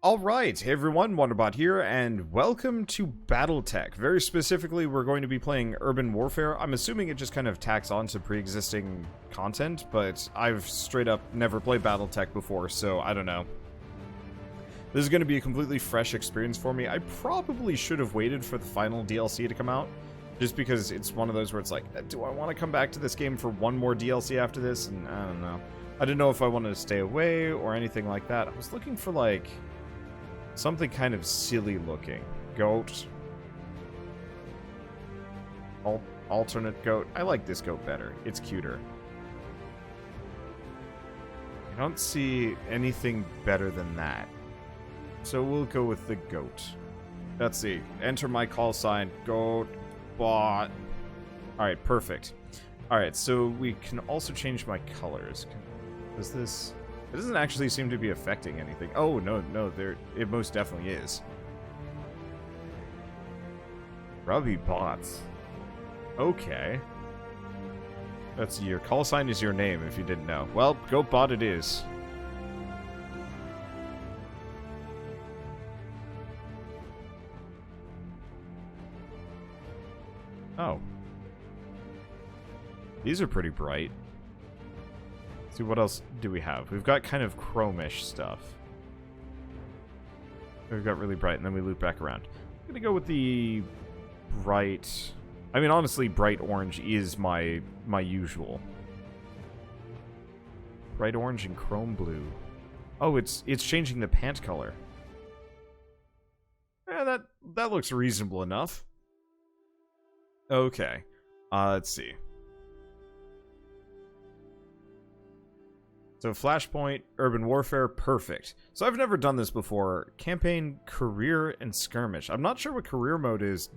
Alright, hey everyone, Wanderbot here, and welcome to Battletech. Very specifically, we're going to be playing Urban Warfare. I'm assuming it just kind of tacks on to pre-existing content, but I've straight up never played Battletech before, so I don't know. This is going to be a completely fresh experience for me. I probably should have waited for the final DLC to come out, just because it's one of those where it's like, do I want to come back to this game for one more DLC after this? And I don't know. I didn't know if I wanted to stay away or anything like that. I was looking for, like, something kind of silly looking. Goat. Alternate goat. I like this goat better. It's cuter. I don't see anything better than that. So we'll go with the goat. Let's see. Enter my call sign. Goat. Bot. Alright, perfect. Alright, so we can also change my colors. Does this... It doesn't actually seem to be affecting anything. Oh, no, it most definitely is. Rubby bots. Okay. That's your call sign is your name, if you didn't know. Well, goat bot it is. Oh. These are pretty bright. See, what else do we have? We've got kind of chromish stuff. We've got really bright, and then we loop back around. I'm gonna go with the bright... I mean, honestly, bright orange is my usual. Bright orange and chrome blue. Oh, it's changing the pant color. Yeah, that looks reasonable enough. Okay. Let's see. So Flashpoint, Urban Warfare, perfect. So I've never done this before. Campaign, Career, and Skirmish. I'm not sure what Career mode is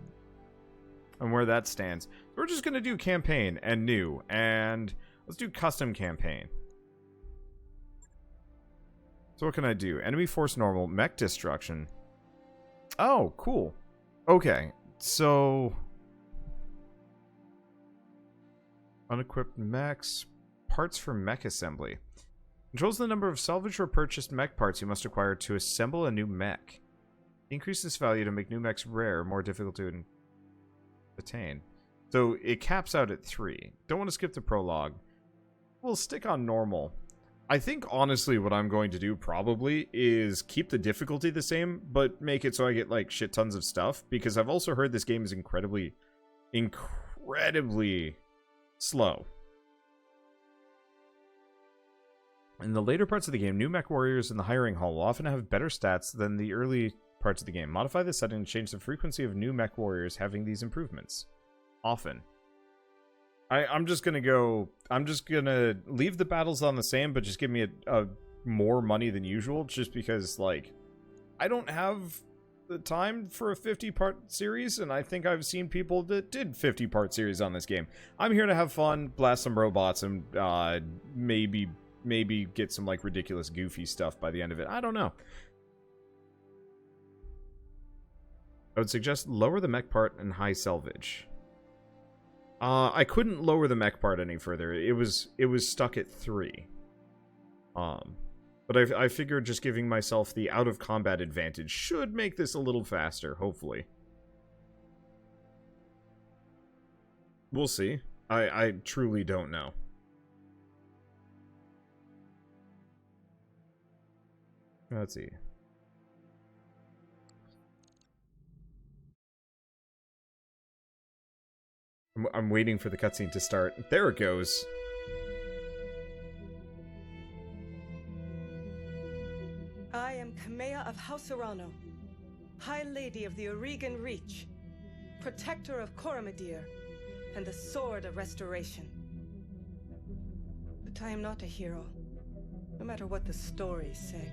and where that stands. We're just going to do Campaign and New. And let's do Custom Campaign. So what can I do? Enemy Force Normal, Mech Destruction. Oh, cool. Okay, so... Unequipped Mechs. Parts for Mech Assembly. Controls the number of salvaged or purchased mech parts you must acquire to assemble a new mech. Increase this value to make new mechs rare, more difficult to attain. So it caps out at 3. Don't want to skip the prologue. We'll stick on normal. I think, honestly, what I'm going to do probably is keep the difficulty the same, but make it so I get, like, shit tons of stuff, because I've also heard this game is incredibly slow. In the later parts of the game, new mech warriors in the hiring hall will often have better stats than the early parts of the game. Modify this setting to change the frequency of new mech warriors having these improvements. Often. I'm just gonna leave the battles on the same, but just give me a more money than usual, just because, like, I don't have the time for a 50-part series, and I think I've seen people that did 50-part series on this game. I'm here to have fun, blast some robots, and maybe get some, like, ridiculous, goofy stuff by the end of it. I don't know. I would suggest lower the mech part and high salvage. I couldn't lower the mech part any further. It was stuck at 3. But I figured just giving myself the out-of-combat advantage should make this a little faster, hopefully. We'll see. I truly don't know. Let's see. I'm waiting for the cutscene to start. There it goes. I am Kamea of House Urano, High Lady of the Oregon Reach, Protector of Coromadir, and the Sword of Restoration. But I am not a hero, no matter what the stories say.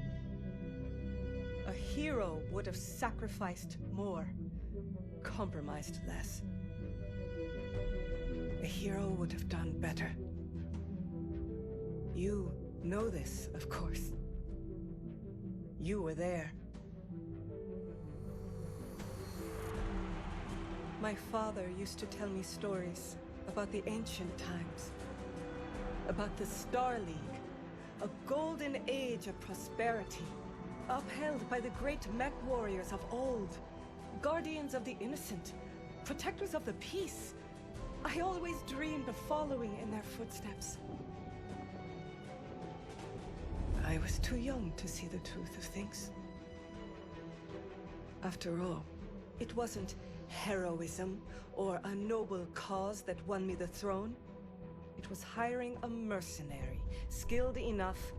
A hero would have sacrificed more, compromised less. A hero would have done better. You know this, of course. You were there. My father used to tell me stories about the ancient times, about the Star League, a golden age of prosperity, Upheld by the great Mech warriors of old, guardians of the innocent, protectors of the peace. I always dreamed of following in their footsteps. I was too young to see the truth of things. After all, it wasn't heroism or a noble cause that won me the throne. It was hiring a mercenary, skilled enough,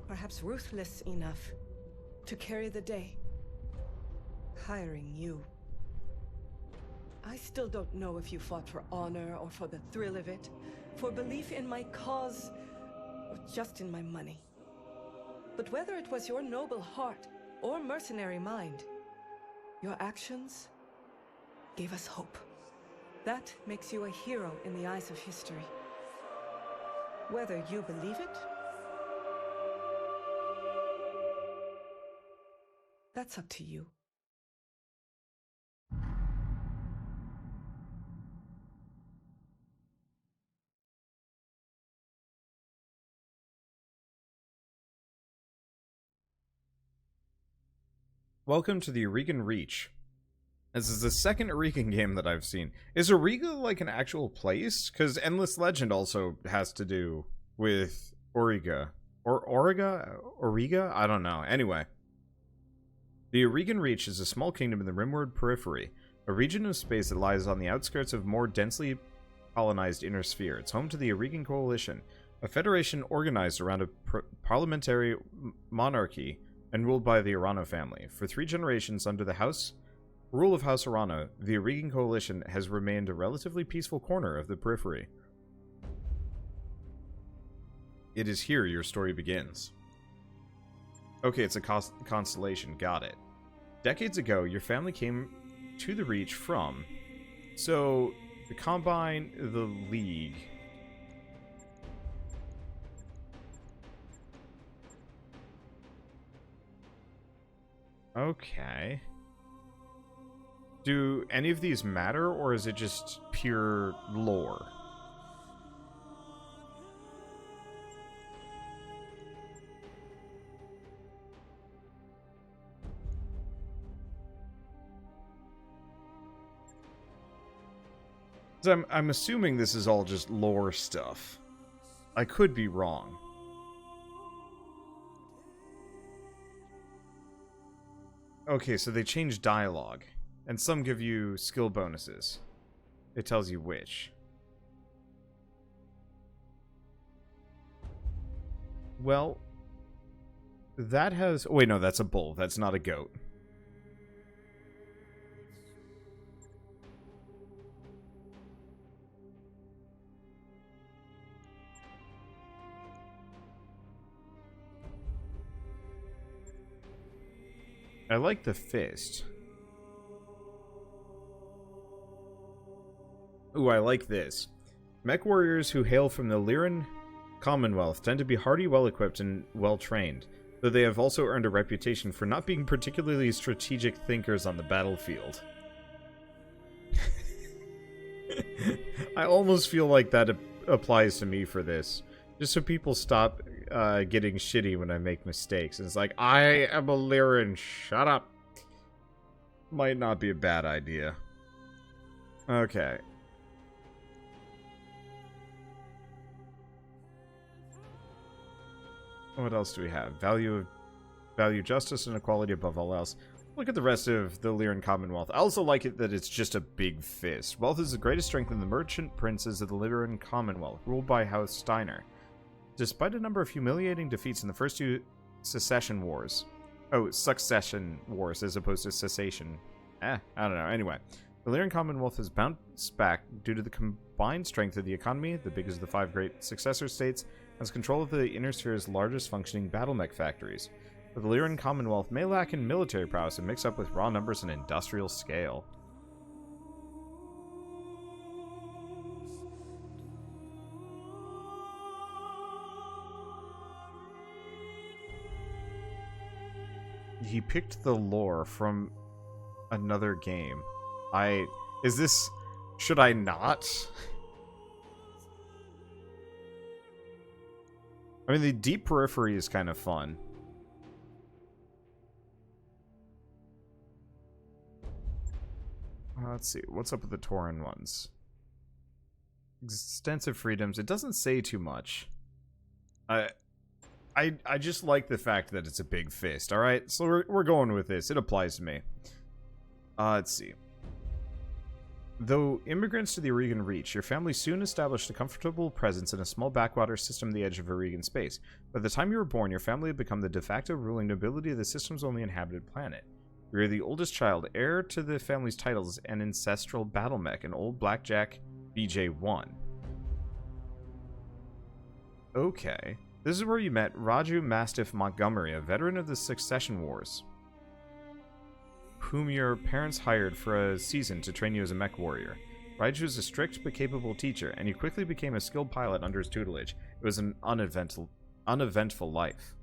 perhaps ruthless enough, to carry the day. Hiring you. I still don't know if you fought for honor or for the thrill of it, for belief in my cause, or just in my money. But whether it was your noble heart or mercenary mind, your actions gave us hope. That makes you a hero in the eyes of history. Whether you believe it, that's up to you. Welcome to the Aurigan Reach. This is the second Aurigan game that I've seen. Is Auriga like an actual place? Because Endless Legend also has to do with Auriga. Or Auriga? I don't know. Anyway. The Aurigan Reach is a small kingdom in the rimward periphery, a region of space that lies on the outskirts of more densely colonized inner sphere. It's home to the Aurigan Coalition, a federation organized around a parliamentary monarchy and ruled by the Arano family. For 3 generations under the rule of House Arano, the Aurigan Coalition has remained a relatively peaceful corner of the periphery. It is here your story begins. Okay, it's a constellation. Got it. Decades ago, your family came to the Reach from... So, the Combine, the League... Okay. Do any of these matter, or is it just pure lore? So I'm assuming this is all just lore stuff. I could be wrong. Okay, so they changed dialogue. And some give you skill bonuses. It tells you which. Well, that has... Oh, wait, no, that's a bull. That's not a goat. I like the fist. Ooh, I like this. Mech warriors who hail from the Lyran Commonwealth tend to be hardy, well-equipped, and well-trained, though they have also earned a reputation for not being particularly strategic thinkers on the battlefield. I almost feel like that applies to me for this. Just so people stop getting shitty when I make mistakes. And it's like, I am a Lyran, shut up. Might not be a bad idea. Okay. What else do we have? Value justice and equality above all else. Look at the rest of the Lyran Commonwealth. I also like it that it's just a big fist. Wealth is the greatest strength in the merchant princes of the Lyran Commonwealth, ruled by House Steiner. Despite a number of humiliating defeats in the first 2 succession wars. Oh, succession wars as opposed to cessation. I don't know. Anyway, the Lyran Commonwealth has bounced back due to the combined strength of the economy, the biggest of the 5 great successor states, has control of the Inner Sphere's largest functioning Battletech factories. But the Lyran Commonwealth may lack in military prowess and mix up with raw numbers and industrial scale. He picked the lore from another game. Is this... Should I not? I mean, the deep periphery is kind of fun. Let's see. What's up with the Tauren ones? Extensive freedoms. It doesn't say too much. I just like the fact that it's a big fist, alright? So we're going with this. It applies to me. Let's see. Though immigrants to the Aurigan Reach, your family soon established a comfortable presence in a small backwater system on the edge of Aurigan space. By the time you were born, your family had become the de facto ruling nobility of the system's only inhabited planet. You are the oldest child, heir to the family's titles, and ancestral battle mech, an old blackjack BJ-1. Okay. This is where you met Raju Mastiff Montgomery, a veteran of the Succession Wars, whom your parents hired for a season to train you as a mech warrior. Raju was a strict but capable teacher, and you quickly became a skilled pilot under his tutelage. It was an uneventful life.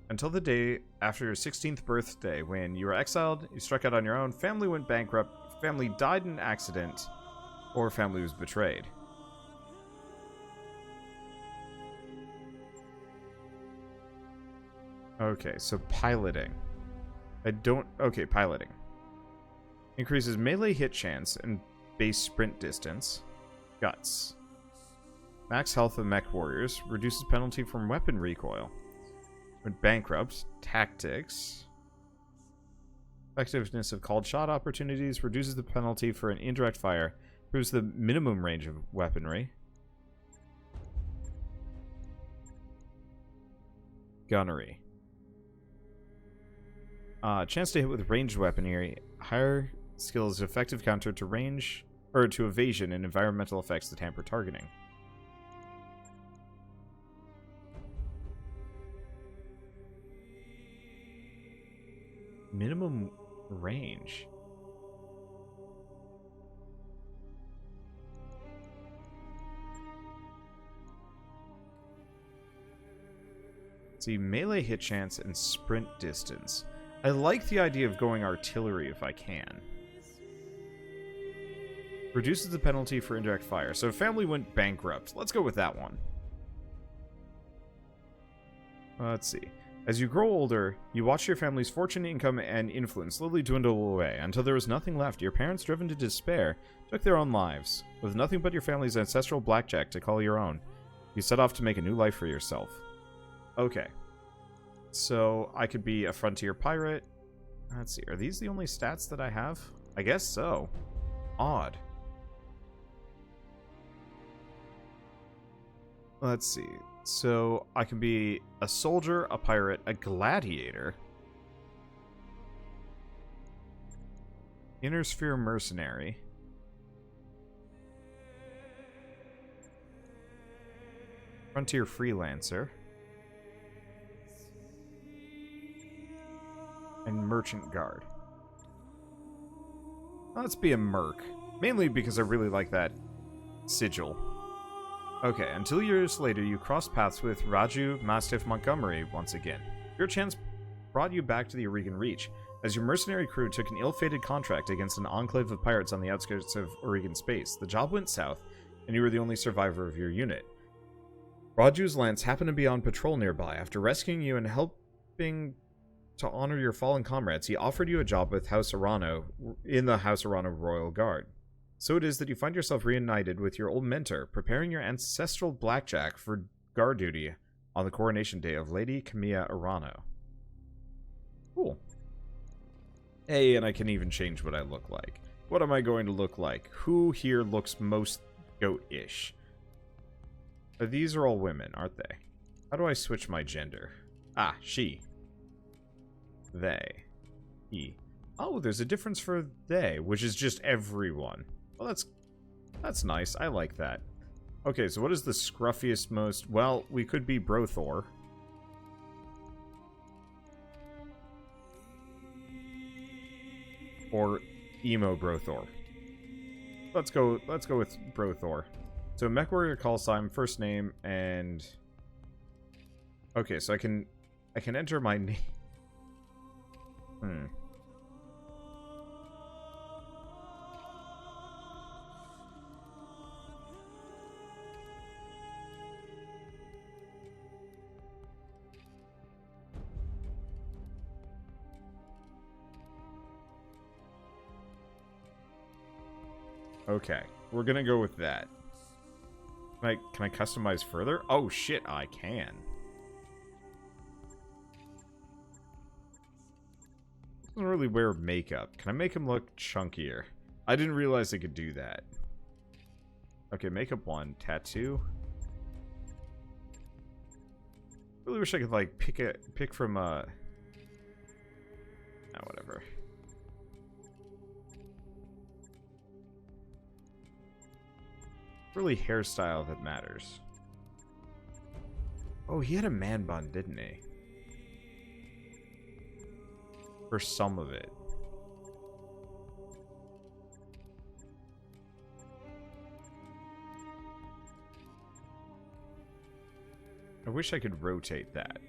Until the day after your 16th birthday, when you were exiled, you struck out on your own, family went bankrupt, family died in an accident, or family was betrayed. Okay, so piloting. Okay, piloting. Increases melee hit chance and base sprint distance. Guts. Max health of mech warriors. Reduces penalty from weapon recoil. Went bankrupt. Tactics. Effectiveness of called shot opportunities. Reduces the penalty for an indirect fire. Improves the minimum range of weaponry. Gunnery. Chance to hit with ranged weaponry. Higher skills effective counter to range or to evasion and environmental effects that hamper targeting. Minimum range. See, melee hit chance and sprint distance. I like the idea of going artillery if I can. Reduces the penalty for indirect fire. So family went bankrupt. Let's go with that one. Let's see. As you grow older, you watch your family's fortune, income, and influence slowly dwindle away until there was nothing left. Your parents, driven to despair, took their own lives. With nothing but your family's ancestral blackjack to call your own, you set off to make a new life for yourself. Okay. So, I could be a frontier pirate. Let's see, are these the only stats that I have? I guess so. Odd. Let's see. So, I can be a soldier, a pirate, a gladiator, inner sphere mercenary, frontier freelancer, and merchant guard. Let's be a merc. Mainly because I really like that sigil. Okay, until years later you cross paths with Raju Mastiff Montgomery once again. Your chance brought you back to the Aurigan Reach, as your mercenary crew took an ill-fated contract against an enclave of pirates on the outskirts of Aurigan space. The job went south, and you were the only survivor of your unit. Raju's lance happened to be on patrol nearby. After rescuing you and helping to honor your fallen comrades, he offered you a job with House Arano in the House Arano Royal Guard. So it is that you find yourself reunited with your old mentor, preparing your ancestral blackjack for guard duty on the coronation day of Lady Camilla Arano. Cool. Hey, and I can even change what I look like. What am I going to look like? Who here looks most goat-ish? These are all women, aren't they? How do I switch my gender? Ah, she. They. He. Oh, there's a difference for they, which is just everyone. Well, that's nice. I like that. Okay, so what is the scruffiest most... Well, we could be Brothor. Or Emo Brothor. Let's go with Brothor. So Mech Warrior call sign, first name, and... Okay, so I can enter my name. Okay, we're gonna go with that. Can I customize further? Oh shit, I can. Doesn't really wear makeup. Can I make him look chunkier? I didn't realize I could do that. Okay, makeup 1, tattoo. Really wish I could like pick from oh, whatever. Really hairstyle that matters. Oh, he had a man bun, didn't he? For some of it. I wish I could rotate that.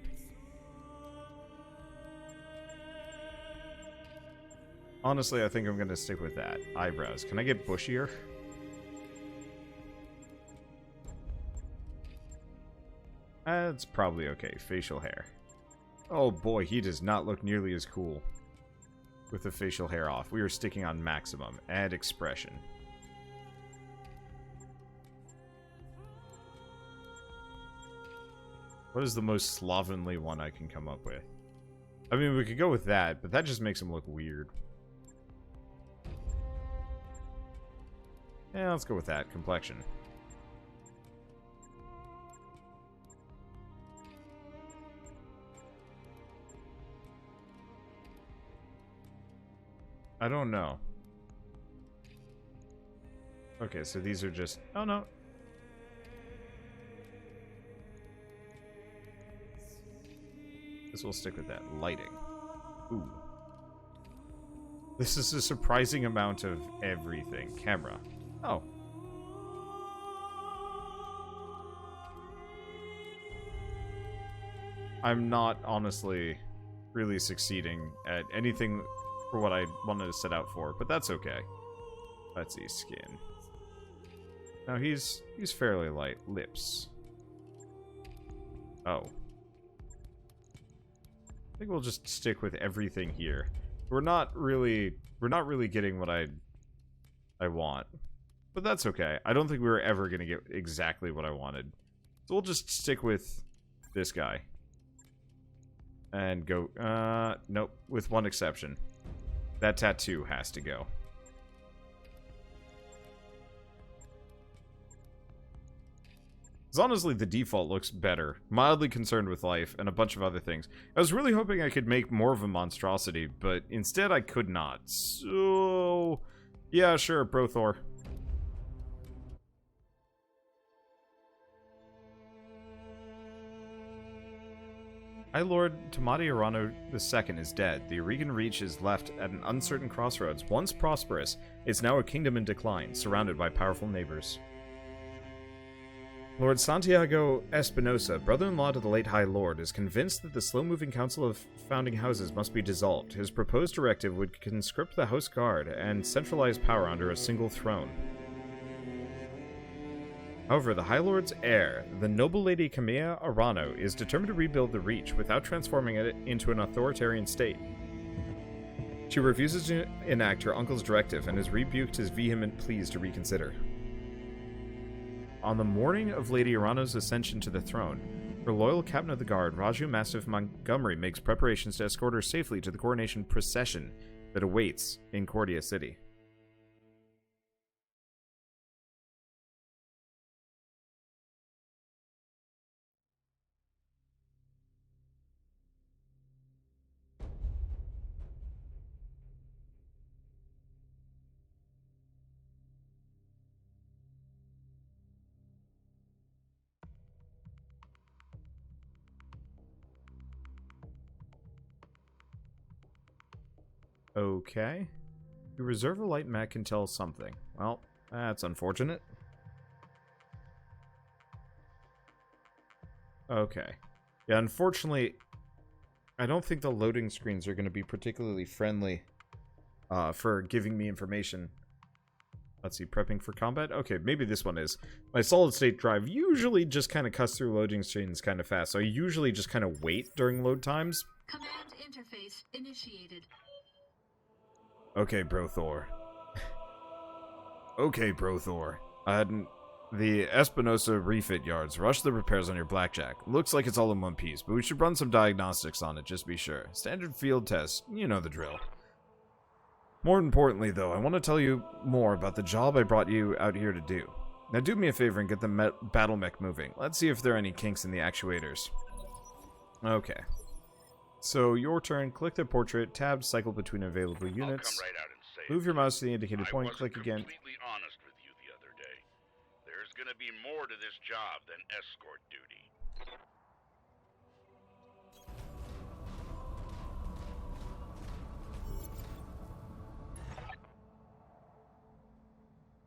Honestly, I think I'm gonna stick with that. Eyebrows. Can I get bushier? That's probably okay. Facial hair. Oh boy, he does not look nearly as cool with the facial hair off. We are sticking on maximum. Add expression. What is the most slovenly one I can come up with? I mean, we could go with that, but that just makes him look weird. Yeah, let's go with that. Complexion. I don't know. Okay, so these are just... Oh, no. This will stick with that. Lighting. Ooh. This is a surprising amount of everything. Camera. Oh. I'm not, honestly, really succeeding at anything for what I wanted to set out for, but that's okay. Let's see, skin. Now he's fairly light. Lips. Oh. I think we'll just stick with everything here. We're not really getting what I want. But that's okay. I don't think we were ever gonna get exactly what I wanted. So we'll just stick with this guy. And go, nope, with one exception. That tattoo has to go. Because honestly, the default looks better. Mildly concerned with life, and a bunch of other things. I was really hoping I could make more of a monstrosity, but instead I could not. So... yeah, sure, Bro Thor. High Lord Tamati Arano II is dead. The Aurigan Reach is left at an uncertain crossroads. Once prosperous, it's now a kingdom in decline, surrounded by powerful neighbors. Lord Santiago Espinosa, brother-in-law to the late High Lord, is convinced that the slow-moving Council of Founding Houses must be dissolved. His proposed directive would conscript the House Guard and centralize power under a single throne. However, the High Lord's heir, the noble lady Camilla Arano, is determined to rebuild the Reach without transforming it into an authoritarian state. She refuses to enact her uncle's directive and has rebuked his vehement pleas to reconsider. On the morning of Lady Arano's ascension to the throne, her loyal captain of the guard, Raju Mastiff Montgomery, makes preparations to escort her safely to the coronation procession that awaits in Cordia City. Okay. You reserve a light mech until something. Well, that's unfortunate. Okay. Yeah, unfortunately, I don't think the loading screens are going to be particularly friendly for giving me information. Let's see, prepping for combat? Okay, maybe this one is. My solid-state drive usually just kind of cuts through loading screens kind of fast, so I usually just kind of wait during load times. Command interface initiated. Okay, Bro Thor. Okay, Brothor. The Espinosa refit yards. Rush the repairs on your blackjack. Looks like it's all in one piece, but we should run some diagnostics on it, just be sure. Standard field test. You know the drill. More importantly, though, I want to tell you more about the job I brought you out here to do. Now do me a favor and get the battle mech moving. Let's see if there are any kinks in the actuators. Okay. So, your turn. Click the portrait. Tab, cycle between available units. I'll come right out and say Move your mouse to the indicated point. Click again. I was completely honest with you the other day. There's gonna be more to this job than escort duty.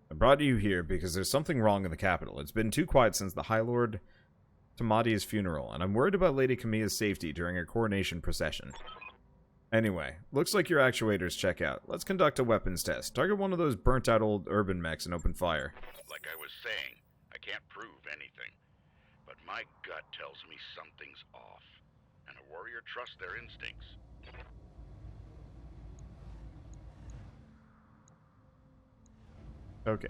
I brought you here because there's something wrong in the capital. It's been too quiet since the High Lord Tamadi's funeral, and I'm worried about Lady Camilla's safety during her coronation procession. Anyway, looks like your actuators check out. Let's conduct a weapons test. Target one of those burnt-out old urban mechs and open fire. Like I was saying, I can't prove anything, but my gut tells me something's off, and a warrior trusts their instincts. Okay.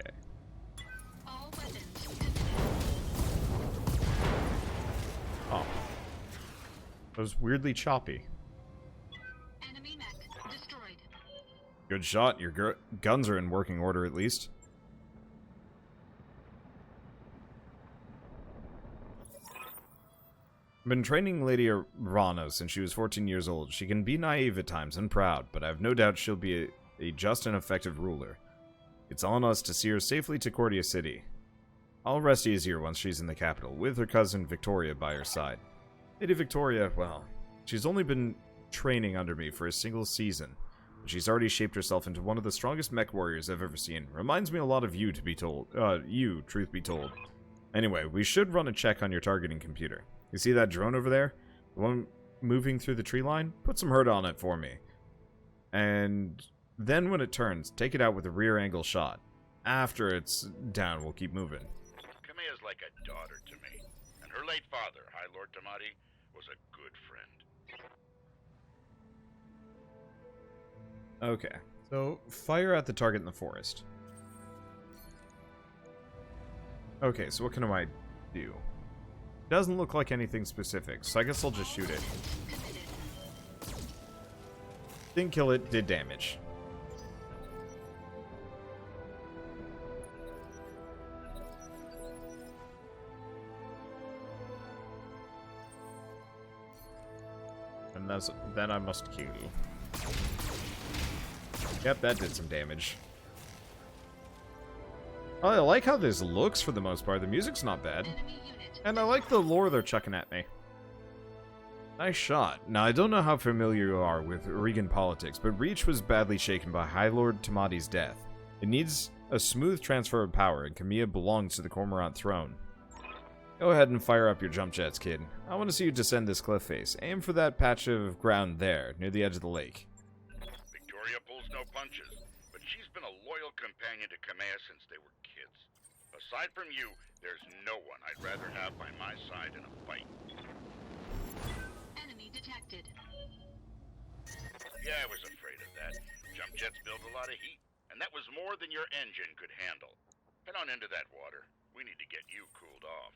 All weapons. Oh. That was weirdly choppy. Enemy mech destroyed. Good shot. Your guns are in working order at least. I've been training Lady Rana since she was 14 years old. She can be naive at times and proud, but I have no doubt she'll be a just and effective ruler. It's on us to see her safely to Cordia City. I'll rest easier once she's in the capital, with her cousin Victoria by her side. Lady Victoria, well, she's only been training under me for a single season, but she's already shaped herself into one of the strongest mech warriors I've ever seen. Reminds me a lot of you, to be told. Truth be told. Anyway, we should run a check on your targeting computer. You see that drone over there? The one moving through the tree line? Put some hurt on it for me. And then when it turns, take it out with a rear angle shot. After it's down, we'll keep moving. Camilla's like a daughter to me, and her late father, High Lord Tamadi, was a good friend. Okay, so fire at the target in the forest. Okay, so what can I do? Doesn't look like anything specific, so I guess I'll just shoot it. Didn't kill it, did damage. And then I must kill you. Yep, that did some damage. Oh, I like how this looks for the most part. The music's not bad. And I like the lore they're chucking at me. Nice shot. Now, I don't know how familiar you are with Regan politics, but Reach was badly shaken by High Lord Tamadi's death. It needs a smooth transfer of power, and Camilla belongs to the Cormorant throne. Go ahead and fire up your jump jets, kid. I want to see you descend this cliff face. Aim for that patch of ground there, near the edge of the lake. Victoria pulls no punches, but she's been a loyal companion to Camilla since they were kids. Aside from you, there's no one I'd rather have by my side in a fight. Enemy detected. Yeah, I was afraid of that. Jump jets build a lot of heat, and that was more than your engine could handle. Head on into that water. We need to get you cooled off.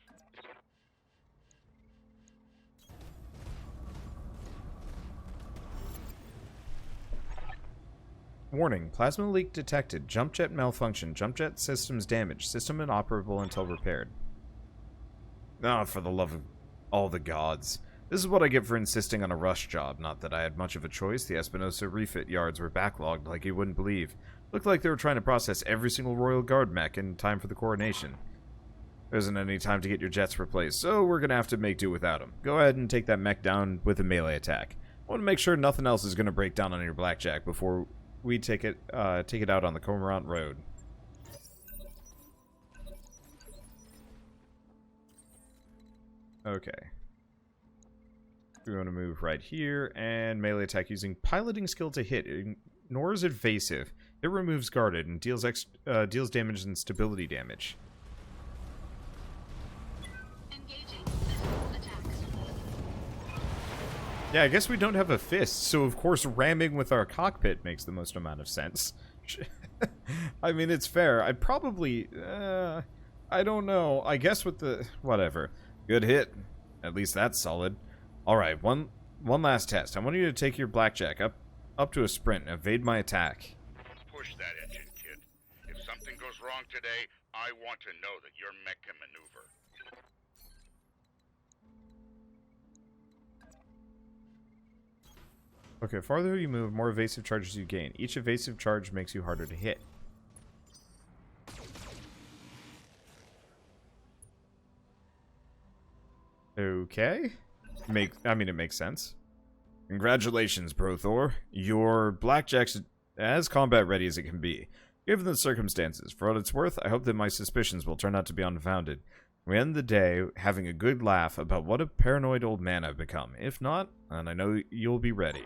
Warning, plasma leak detected. Jump jet malfunction. Jump jet systems damaged. System inoperable until repaired. Ah, for the love of all the gods. This is what I get for insisting on a rush job. Not that I had much of a choice. The Espinosa refit yards were backlogged like you wouldn't believe. Looked like they were trying to process every single Royal Guard mech in time for the coronation. There isn't any time to get your jets replaced, so we're gonna have to make do without them. Go ahead and take that mech down with a melee attack. I want to make sure nothing else is gonna break down on your blackjack before we take it out on the Cormorant Road. Okay. We want to move right here and melee attack using piloting skill to hit. It ignores evasive. It removes guarded and deals damage and stability damage. Engaging physical attacks. Yeah, I guess we don't have a fist, so of course ramming with our cockpit makes the most amount of sense. I mean, it's fair. I'd probably... I don't know. I guess with the... Whatever. Good hit. At least that's solid. Alright, one last test. I want you to take your blackjack up to a sprint and evade my attack. Push that engine, kid. If something goes wrong today, I want to know that your mech can maneuver. Okay, farther you move, more evasive charges you gain. Each evasive charge makes you harder to hit. Okay. I mean, it makes sense. Congratulations, Brothor. Your blackjack's as combat ready as it can be. Given the circumstances, for what it's worth, I hope that my suspicions will turn out to be unfounded. We end the day having a good laugh about what a paranoid old man I've become. If not, and I know you'll be ready.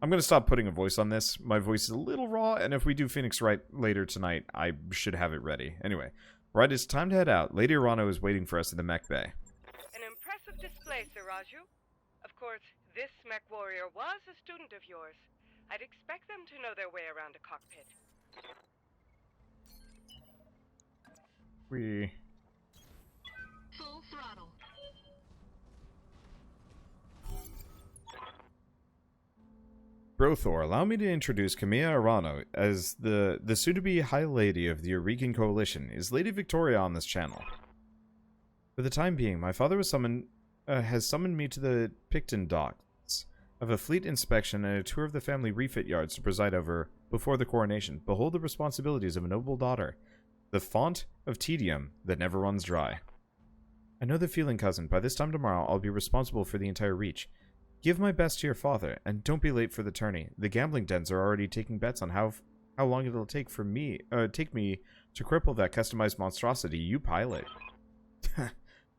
I'm going to stop putting a voice on this. My voice is a little raw, and if we do Phoenix Wright later tonight, I should have it ready. Anyway, right, it's time to head out. Lady Arano is waiting for us in the mech bay. An impressive display, Sir Raju. Of course, this mech warrior was a student of yours. I'd expect them to know their way around a cockpit. Full throttle. Brothor, allow me to introduce Camilla Arano as the soon-to-be High Lady of the Euregan Coalition. Is Lady Victoria on this channel? For the time being, my father has summoned me to the Picton docks of a fleet inspection and a tour of the family refit yards to preside over before the coronation. Behold the responsibilities of a noble daughter, the font of tedium that never runs dry. I know the feeling, cousin. By this time tomorrow, I'll be responsible for the entire reach. Give my best to your father, and don't be late for the tourney. The gambling dens are already taking bets on how long it'll take me to cripple that customized monstrosity you pilot.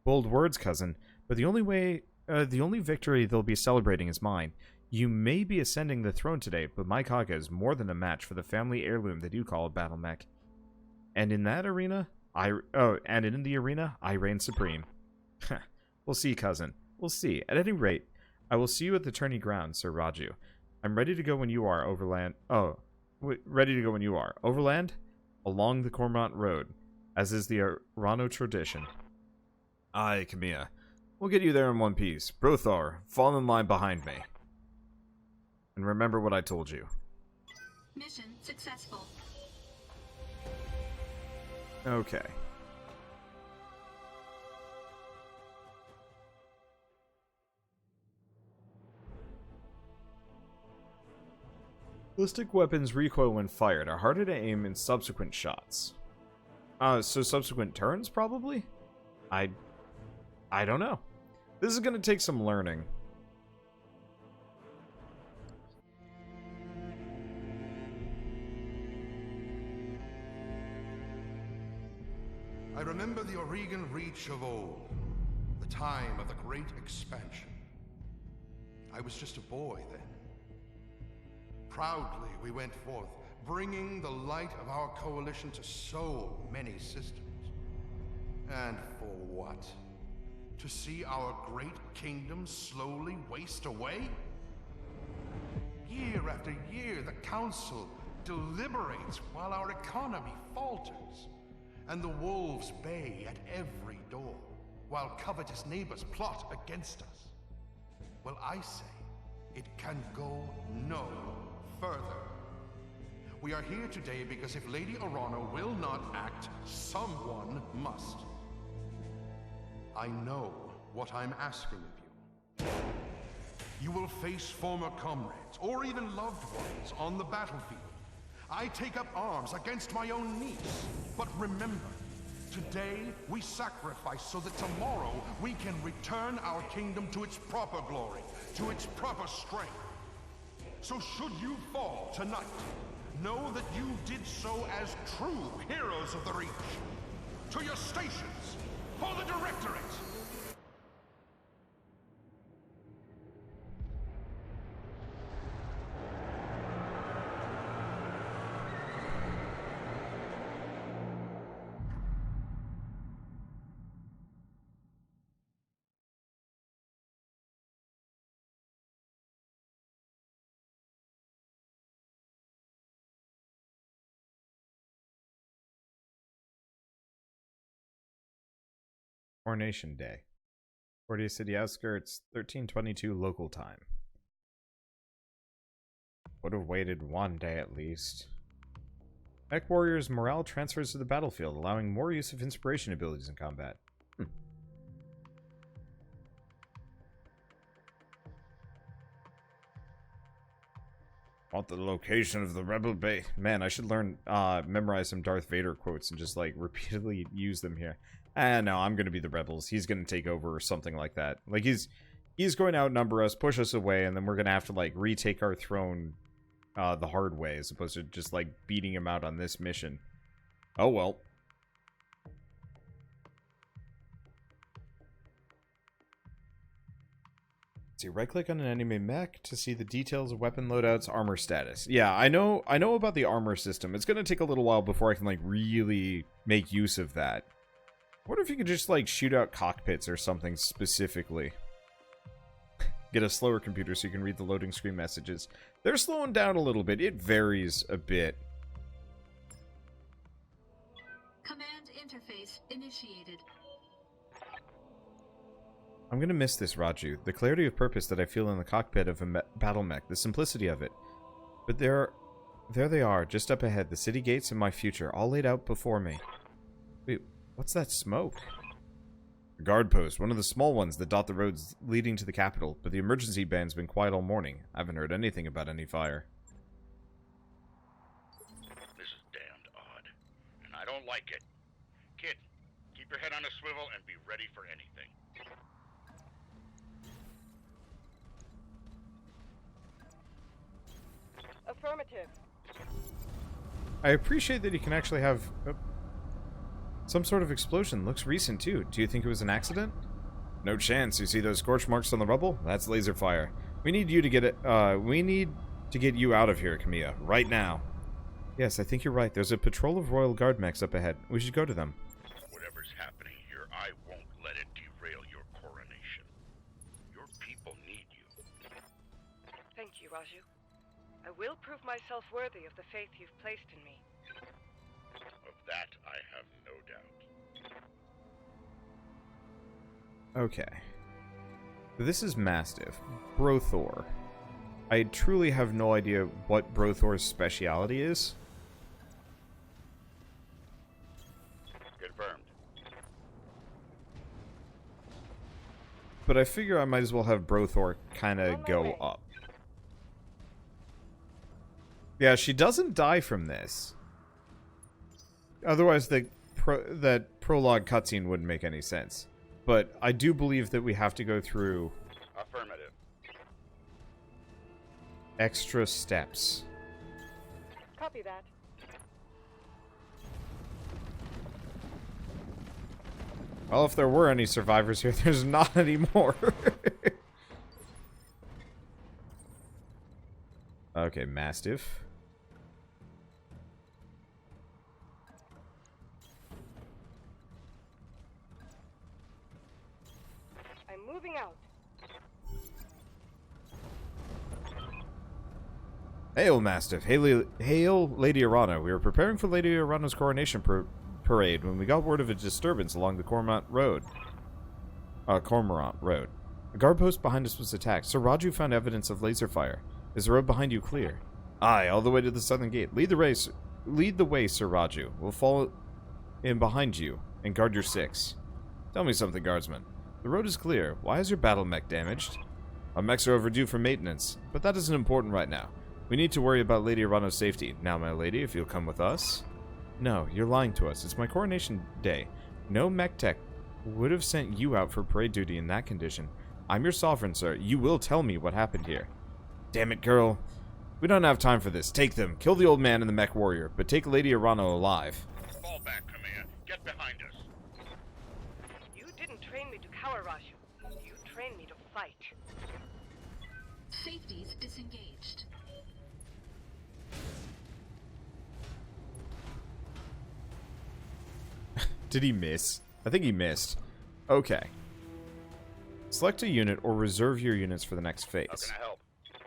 Bold words, cousin, but the only victory they'll be celebrating is mine. You may be ascending the throne today, but my Kaga is more than a match for the family heirloom that you call a battle mech. And in that arena, I reign supreme. We'll see, cousin. We'll see. At any rate, I will see you at the tourney ground, Sir Raju. I'm ready to go when you are, Overland. Ready to go when you are. Overland, along the Cormorant Road, as is the Arano tradition. Aye, Camilla. We'll get you there in one piece. Brothor, fall in line behind me. And remember what I told you. Mission successful. Okay. Ballistic weapons recoil when fired, are harder to aim in subsequent shots. So subsequent turns, probably? I don't know. This is gonna take some learning. I remember the Euregan Reach of old, the time of the Great Expansion. I was just a boy then. Proudly we went forth, bringing the light of our coalition to so many systems. And for what? To see our great kingdom slowly waste away? Year after year, the Council deliberates while our economy falters, and the wolves bay at every door, while covetous neighbors plot against us. Well, I say, it can go no further. We are here today because if Lady Arano will not act, someone must. I know what I'm asking of you. You will face former comrades, or even loved ones, on the battlefield. I take up arms against my own niece. But remember, today we sacrifice so that tomorrow we can return our kingdom to its proper glory, to its proper strength. So should you fall tonight, know that you did so as true heroes of the Reach. To your stations, for the Directorate! Coronation Day. Cordia City outskirts, 1322 local time. Would have waited one day at least. Mech warriors' morale transfers to the battlefield, allowing more use of inspiration abilities in combat. Want the location of the rebel base? Man, I should learn, memorize some Darth Vader quotes and just like repeatedly use them here. No, I'm gonna be the rebels. He's gonna take over or something like that. Like he's going to outnumber us, push us away, and then we're gonna have to like retake our throne the hard way, as opposed to just like beating him out on this mission. Oh well. See, right-click on an enemy mech to see the details of weapon loadouts, armor status. Yeah, I know about the armor system. It's gonna take a little while before I can like really make use of that. I wonder if you could just like shoot out cockpits or something specifically. Get a slower computer so you can read the loading screen messages. They're slowing down a little bit. It varies a bit. Command interface initiated. I'm gonna miss this, Raju. The clarity of purpose that I feel in the cockpit of a battle mech, the simplicity of it. But there they are, just up ahead, the city gates and my future, all laid out before me. Wait, what's that smoke? A guard post, one of the small ones that dot the roads leading to the capital, but the emergency band's been quiet all morning. I haven't heard anything about any fire. This is damned odd, and I don't like it. Kid, keep your head on a swivel and be ready for anything. Affirmative. I appreciate that he can actually have some sort of explosion. Looks recent too. Do you think it was an accident? No chance. You see those scorch marks on the rubble? That's laser fire. We need you to get it. We need to get you out of here, Camilla, right now. Yes, I think you're right. There's a patrol of Royal Guard mechs up ahead. We should go to them. Whatever's happening here, I won't let it derail your coronation. Your people need you. Thank you, Raju. I will prove myself worthy of the faith you've placed in me. Of that, I have no doubt. Okay. This is Mastiff. Brothor. I truly have no idea what Brothor's speciality is. Confirmed. But I figure I might as well have Brothor kind of go up. Yeah, she doesn't die from this. Otherwise, that prologue cutscene wouldn't make any sense. But I do believe that we have to go through Affirmative. extra steps. Copy that. Well, if there were any survivors here, there's not anymore. Okay, Mastiff. I'm moving out. Hail, Mastiff. Hail, Lady Arana. We were preparing for Lady Arana's coronation parade when we got word of a disturbance along the Cormorant Road. A guard post behind us was attacked. Sir Raju found evidence of laser fire. Is the road behind you clear? Aye, all the way to the southern gate. Lead the way, Sir Raju. We'll follow in behind you and guard your six. Tell me something, guardsman. The road is clear. Why is your battle mech damaged? Our mechs are overdue for maintenance, but that isn't important right now. We need to worry about Lady Arano's safety. Now, my lady, if you'll come with us. No, you're lying to us. It's my coronation day. No mech tech would have sent you out for parade duty in that condition. I'm your sovereign, sir. You will tell me what happened here. Damn it, girl. We don't have time for this. Take them. Kill the old man and the mech warrior, but take Lady Arano alive. Fall back, Camilla. Get behind us. You didn't train me to cower, Raju. You trained me to fight. Safeties disengaged. Did he miss? I think he missed. Okay. Select a unit or reserve your units for the next phase. How can I help?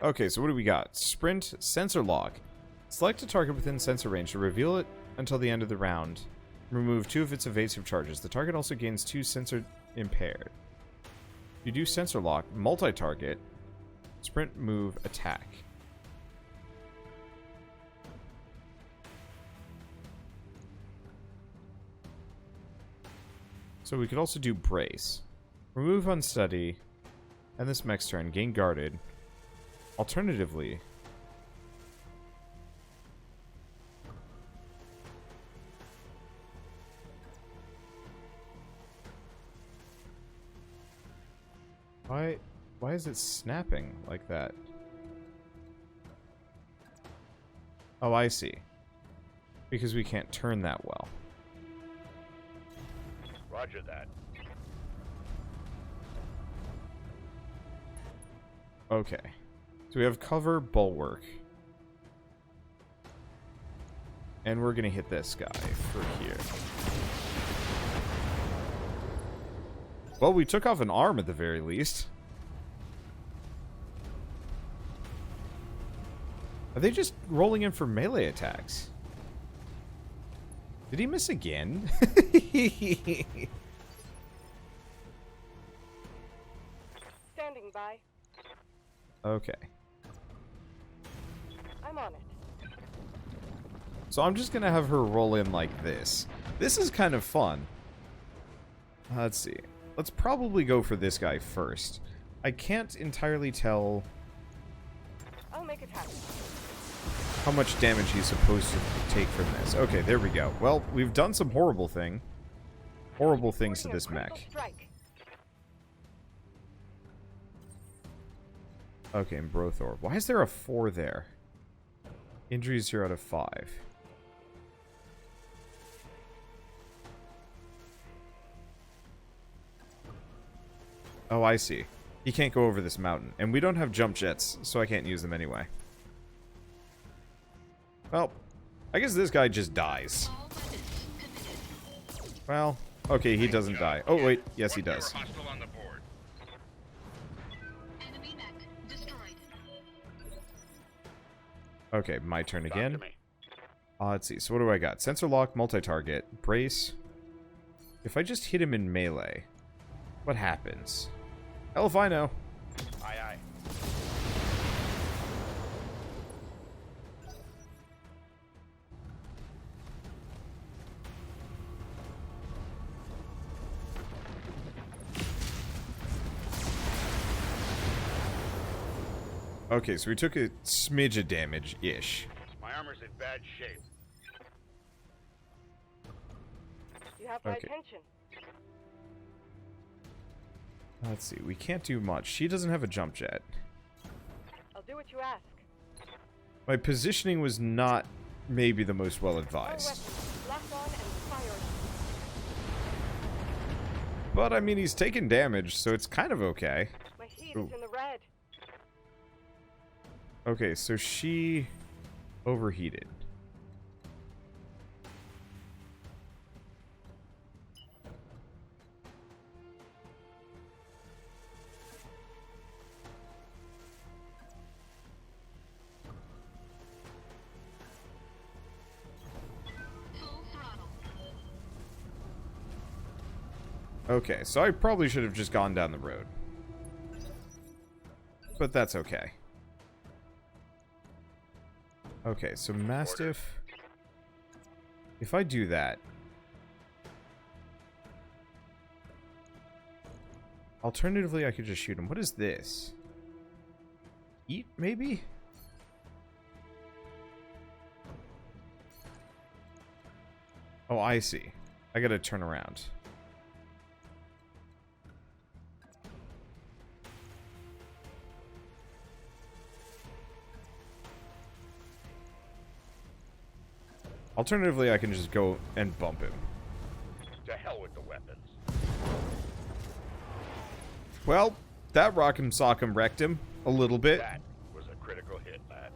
Okay, so what do we got? Sprint, sensor lock. Select a target within sensor range to reveal it until the end of the round. Remove 2 of its evasive charges. The target also gains 2 sensor impaired. You do sensor lock, multi-target, sprint, move, attack. So we could also do brace. Remove unsteady, and this mech's turn, gain guarded. Alternatively, why is it snapping like that? Oh, I see. Because we can't turn that well. Roger that. Okay. So we have cover, bulwark. And we're gonna hit this guy for here. Well, we took off an arm at the very least. Are they just rolling in for melee attacks? Did he miss again? Standing by. Okay. I'm on it. So I'm just gonna have her roll in like this. This is kind of fun. Let's see. Let's probably go for this guy first. I can't entirely tell I'll make it happen. how much damage he's supposed to take from this. Okay, there we go. Well, we've done some horrible things to this mech. Okay, and Brothor. Why is there a 4 there? Injuries 0 out of 5. Oh, I see. He can't go over this mountain. And we don't have jump jets, so I can't use them anyway. Well, I guess this guy just dies. Well, okay, he doesn't die. Oh, wait. Yes, he does. Enemy mech destroyed. Okay, my turn again. Let's see. So what do I got? Sensor lock, multi-target, brace. If I just hit him in melee, what happens? Hell if I know. Aye, aye. Okay, so we took a smidge of damage-ish. My armor's in bad shape. You have my Okay. attention. Let's see. We can't do much. She doesn't have a jump jet. I'll do what you ask. My positioning was not maybe the most well All advised. weapons, lock on and fire. But, I mean, he's taking damage, so it's kind of okay. My heat Ooh. is in the red. Okay, so she overheated. Full throttle. Okay, so I probably should have just gone down the road. But that's okay. Okay, so Mastiff. If I do that. Alternatively, I could just shoot him. What is this? Eat, maybe? Oh, I see. I gotta turn around. Alternatively, I can just go and bump him. To hell with the weapons. Well, that rock'em sock'em wrecked him a little bit. That was a critical hit, lad.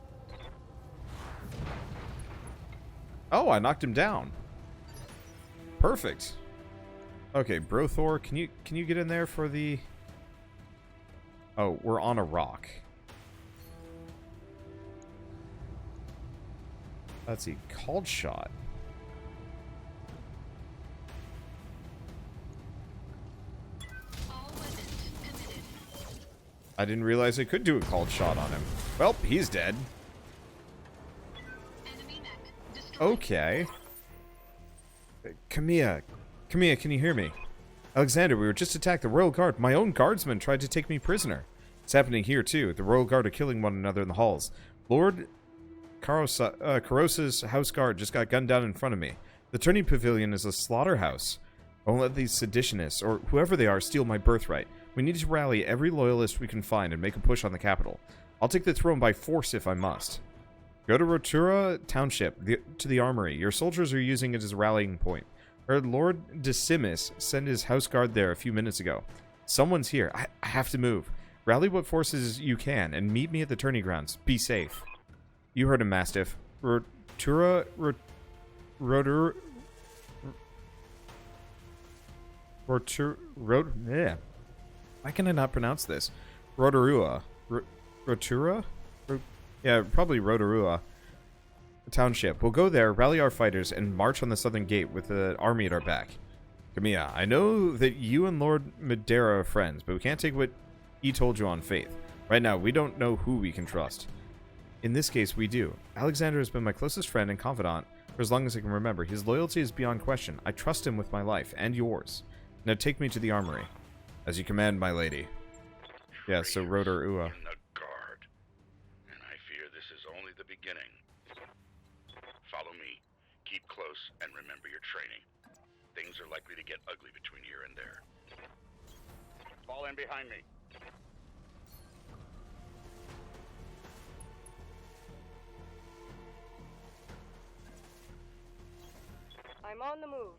Oh, I knocked him down. Perfect. Okay, Brothor, can you get in there for the... Oh, we're on a rock. Let's see, called shot. I didn't realize I could do a called shot on him. Well, he's dead. Enemy mech destroyed. Okay. Camilla, can you hear me? Alexander, we were just attacked. The Royal Guard. My own guardsmen tried to take me prisoner. It's happening here, too. The Royal Guard are killing one another in the halls. Lord Carosa's house guard just got gunned down in front of me. The tourney pavilion is a slaughterhouse. I won't let these seditionists, or whoever they are, steal my birthright. We need to rally every loyalist we can find and make a push on the capital. I'll take the throne by force if I must. Go to Rotura Township, to the armory. Your soldiers are using it as a rallying point. Heard Lord Decimus send his house guard there a few minutes ago. Someone's here. I have to move. Rally what forces you can, and meet me at the tourney grounds. Be safe. You heard him, Mastiff. Rotura... Yeah. Why can I not pronounce this? Rotorua. Rotura? Yeah, probably Rotorua Township. We'll go there, rally our fighters, and march on the southern gate with the army at our back. Camilla, I know that you and Lord Madeira are friends, but we can't take what he told you on faith. Right now, we don't know who we can trust. In this case, we do. Alexander has been my closest friend and confidant for as long as I can remember. His loyalty is beyond question. I trust him with my life, and yours. Now take me to the armory. As you command, my lady. Yeah, so Rotorua. In the guard. And I fear this is only the beginning. Follow me. Keep close and remember your training. Things are likely to get ugly between here and there. Fall in behind me. I'm on the move.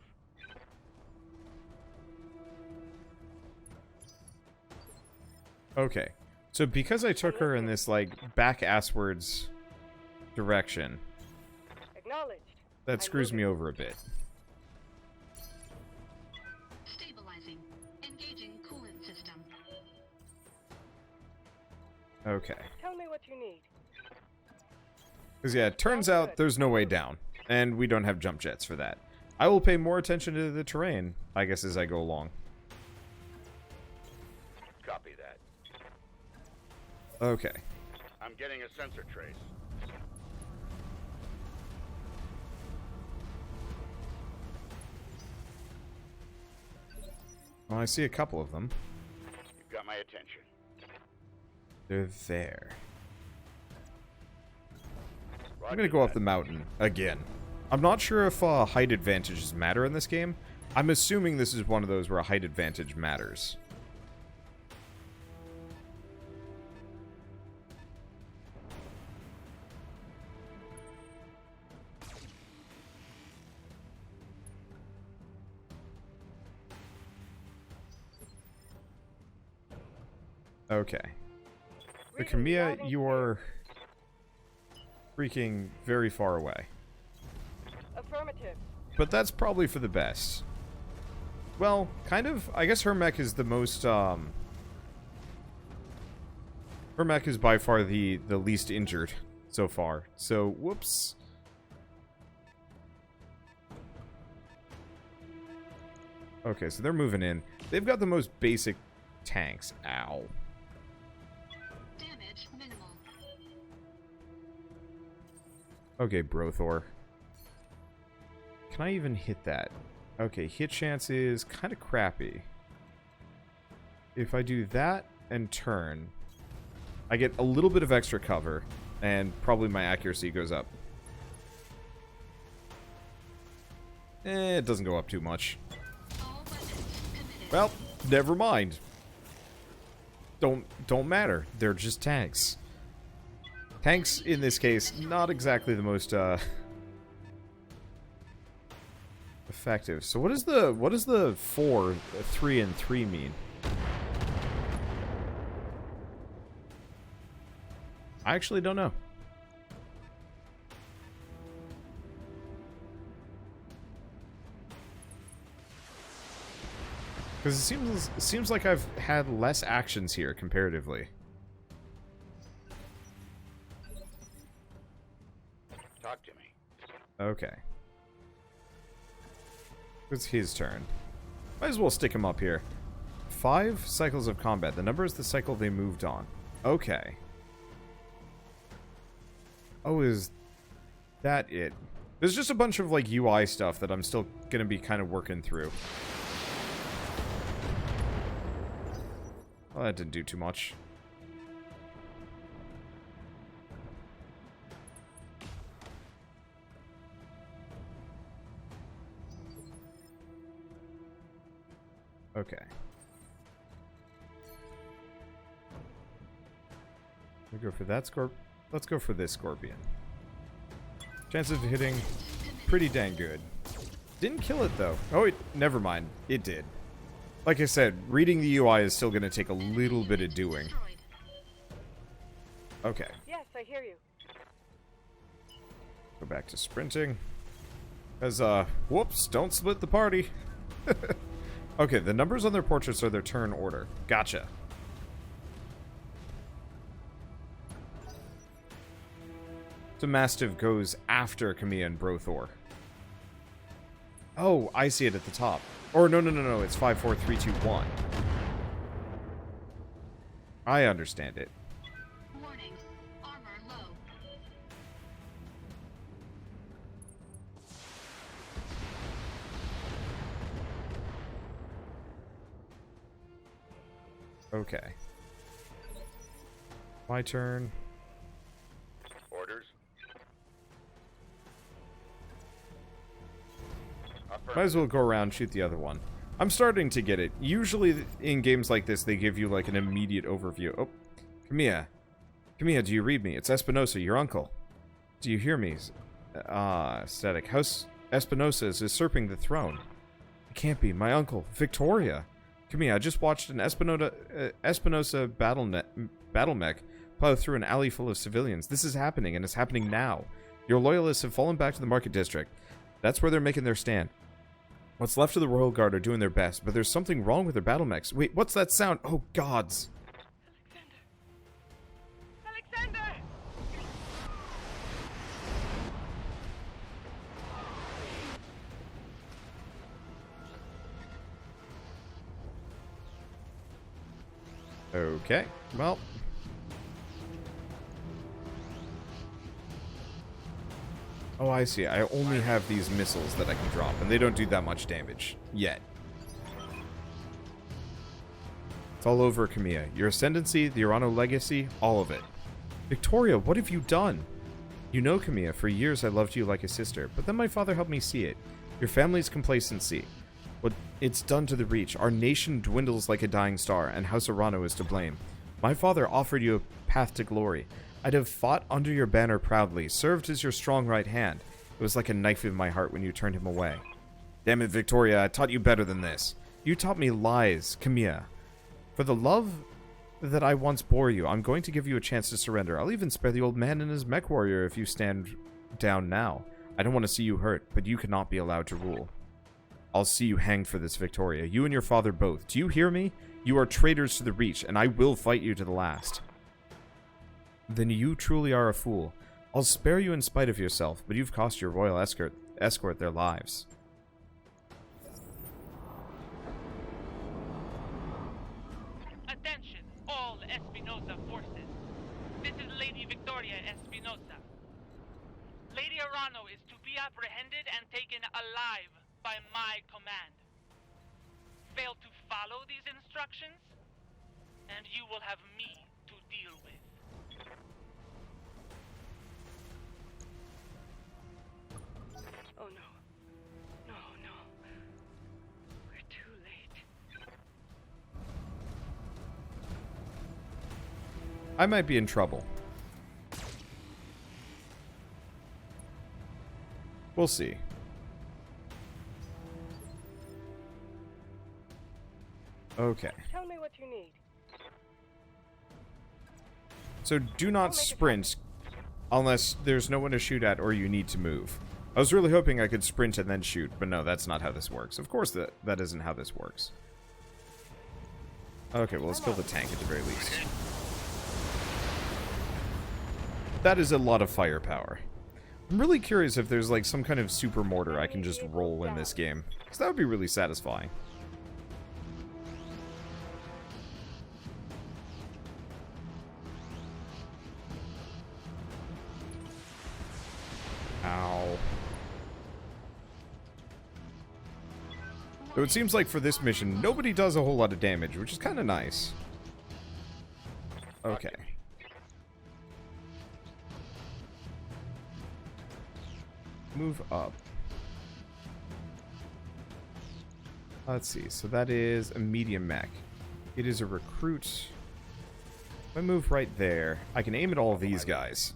Okay. So because I took her in this, like, back-asswards direction, Acknowledged. that screws me over a bit. Stabilizing. Engaging coolant system. Okay. Tell me what you need. Because, yeah, it turns out there's no way down. And we don't have jump jets for that. I will pay more attention to the terrain, I guess, as I go along. Copy that. Okay. I'm getting a sensor trace. Well, I see a couple of them. You've got my attention. They're there. I'm Roger gonna go up that. the mountain again. I'm not sure if height advantages matter in this game. I'm assuming this is one of those where a height advantage matters. Okay. But Camilla, you are freaking very far away. Affirmative. But that's probably for the best. Well, kind of. I guess her mech is the most, her mech is by far the least injured so far. So, whoops. Okay, so they're moving in. They've got the most basic tanks. Ow. Damage minimal. Okay, Brothor. Can I even hit that? Okay, hit chance is kind of crappy. If I do that and turn, I get a little bit of extra cover, and probably my accuracy goes up. It doesn't go up too much. All weapons committed. Well, never mind. Don't matter. They're just tanks. Tanks, in this case, not exactly the most, effective. So what does the 4, 3, and 3 mean? I actually don't know. Because it seems like I've had less actions here comparatively. Talk to me. Okay. It's his turn. Might as well stick him up here. 5 cycles of combat. The number is the cycle they moved on. Okay. Oh, is that it? There's just a bunch of, like, UI stuff that I'm still gonna be kind of working through. Well, that didn't do too much. Okay. We go for that Let's go for this scorpion. Chances of hitting, pretty dang good. Didn't kill it though. Oh, never mind. It did. Like I said, reading the UI is still going to take a little bit of doing. Okay. Yes, I hear you. Go back to sprinting. As, whoops, don't split the party. Okay, the numbers on their portraits are their turn order. Gotcha. So Mastiff goes after Kamiya and Brothor. Oh, I see it at the top. Or no, it's 5, 4, 3, 2, 1. I understand it. Warning. Armor low. Okay. My turn. Orders. Might as well go around and shoot the other one. I'm starting to get it. Usually in games like this, they give you like an immediate overview. Oh, Kamiya. Kamiya, do you read me? It's Espinosa, your uncle. Do you hear me? Static. House Espinosa is usurping the throne. It can't be. My uncle, Victoria. Kamiya, I just watched an Espinosa battle mech plow through an alley full of civilians. This is happening, and it's happening now. Your loyalists have fallen back to the market district. That's where they're making their stand. What's left of the Royal Guard are doing their best, but there's something wrong with their battle mechs. Wait, what's that sound? Oh, gods. Alexander! Okay, well. Oh, I see. I only have these missiles that I can drop, and they don't do that much damage. Yet. It's all over, Kamiya. Your ascendancy, the Urano legacy, all of it. Victoria, what have you done? You know, Kamiya, for years I loved you like a sister, but then my father helped me see it. Your family's complacency. What it's done to the Reach. Our nation dwindles like a dying star, and House Urano is to blame. My father offered you a path to glory. I'd have fought under your banner proudly, served as your strong right hand. It was like a knife in my heart when you turned him away. Damn it, Victoria, I taught you better than this. You taught me lies, Kamiya. For the love that I once bore you, I'm going to give you a chance to surrender. I'll even spare the old man and his mech warrior if you stand down now. I don't want to see you hurt, but you cannot be allowed to rule. I'll see you hanged for this, Victoria. You and your father both. Do you hear me? You are traitors to the Reach, and I will fight you to the last. Then you truly are a fool. I'll spare you in spite of yourself, but you've cost your royal escort their lives. Attention, all Espinosa forces. This is Lady Victoria Espinosa. Lady Urano is to be apprehended and taken alive by my command. Fail to follow these instructions, and you will have me to deal with. Oh no. No. We're too late. I might be in trouble. We'll see. Okay. Tell me what you need. So do not sprint unless there's no one to shoot at or you need to move. I was really hoping I could sprint and then shoot, but no, that's not how this works. Of course that isn't how this works. Okay, well, let's kill the tank at the very least. That is a lot of firepower. I'm really curious if there's like some kind of super mortar I can just roll in this game, because that would be really satisfying. Ow. So it seems like for this mission, nobody does a whole lot of damage, which is kind of nice. Okay. Move up. Let's see. So that is a medium mech. It is a recruit. If I move right there, I can aim at all of these guys.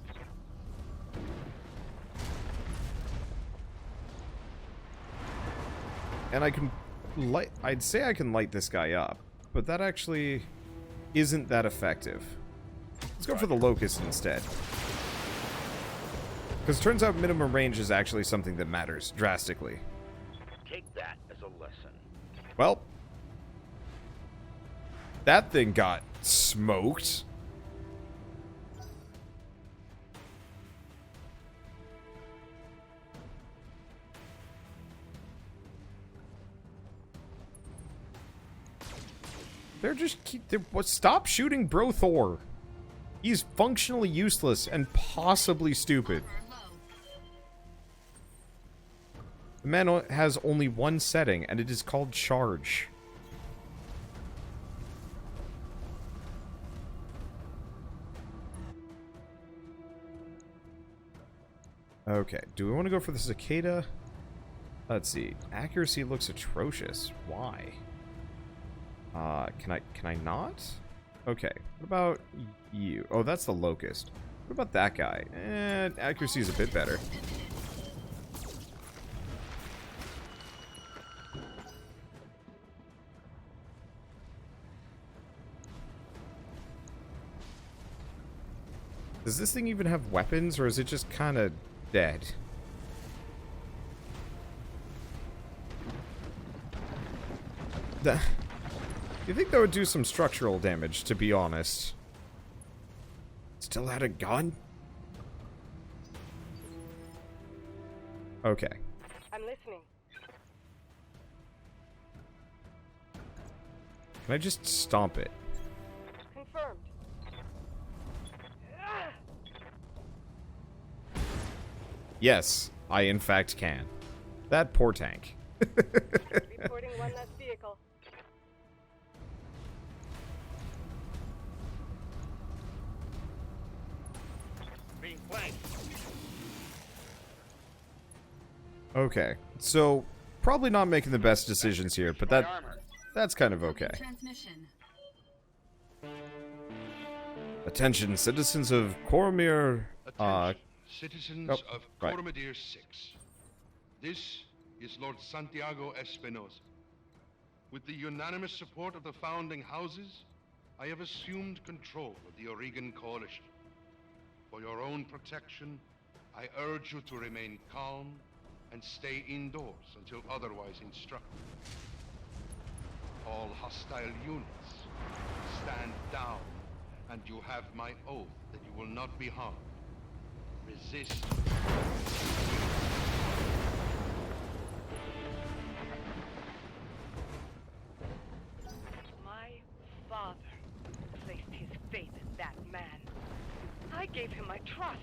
And I can light... I'd say I can light this guy up, but that actually isn't that effective. Let's go for the locust instead. Because it turns out minimum range is actually something that matters drastically. Take that as a lesson. Well, that thing got smoked. They're just stop shooting Bro Thor. He's functionally useless and possibly stupid. The man has only one setting, and it is called charge. Okay, do we want to go for the cicada? Let's see. Accuracy looks atrocious. Why? Can I not? Okay, what about you? Oh, that's the locust. What about that guy? Accuracy is a bit better. Does this thing even have weapons, or is it just kind of dead? You think that would do some structural damage, to be honest? Still had a gun? Okay. I'm listening. Can I just stomp it? Confirmed. Yes, I in fact can. That poor tank. Reporting one less vehicle. Being flanked. Okay, so probably not making the best decisions here, but that's kind of okay. Attention, citizens of Coromir. Citizens of right. Coromir 6. This is Lord Santiago Espinosa. With the unanimous support of the founding houses, I have assumed control of the Oregon Coalition. For your own protection, I urge you to remain calm and stay indoors until otherwise instructed. All hostile units, stand down, and you have my oath that you will not be harmed. Resist. My father placed his faith in that man. I gave him my trust.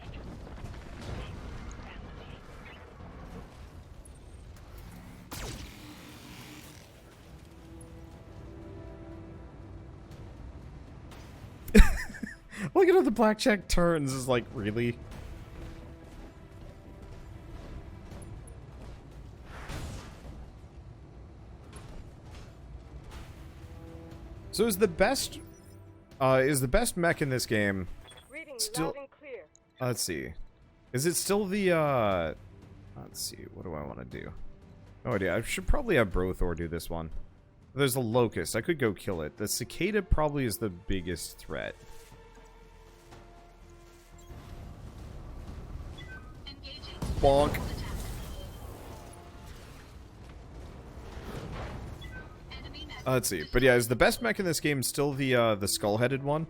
Look at how the blackjack turns, is like, really? So is the best mech in this game still... Loud and clear. Let's see. Is it still the, let's see, what do I want to do? No idea. I should probably have Brothor do this one. There's a locust. I could go kill it. The cicada probably is the biggest threat. Bonk. Let's see. But yeah, is the best mech in this game still the skull-headed one?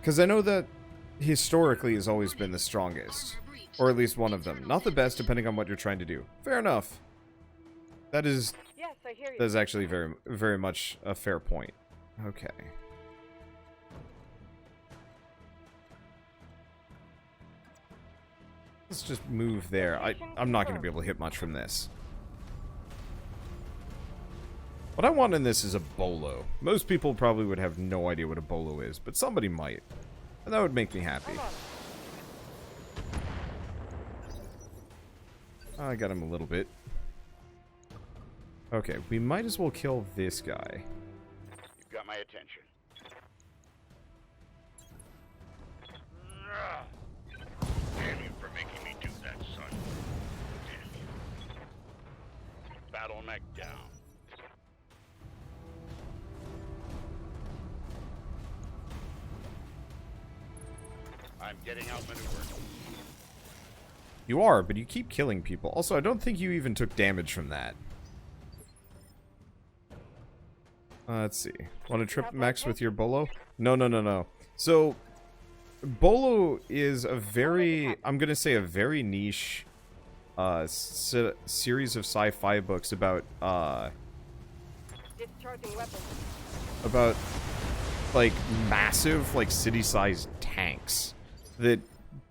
Because I know that historically has always been the strongest. Or at least one of them. Not the best, depending on what you're trying to do. Fair enough. That is... Yes, I hear you. That is actually very, very much a fair point. Okay. Let's just move there. I'm not going to be able to hit much from this. What I want in this is a bolo. Most people probably would have no idea what a bolo is, but somebody might. And that would make me happy. I got him a little bit. Okay, we might as well kill this guy. You've got my attention. Damn you for making me do that, son. Damn you. Battle Mech down. I'm getting outmaneuvered. You are, but you keep killing people. Also, I don't think you even took damage from that. Let's see. Want to trip Mechs with your bolo? No. So, bolo is a very, I'm going to say a very niche series of sci-fi books about, like, massive, like, city-sized tanks that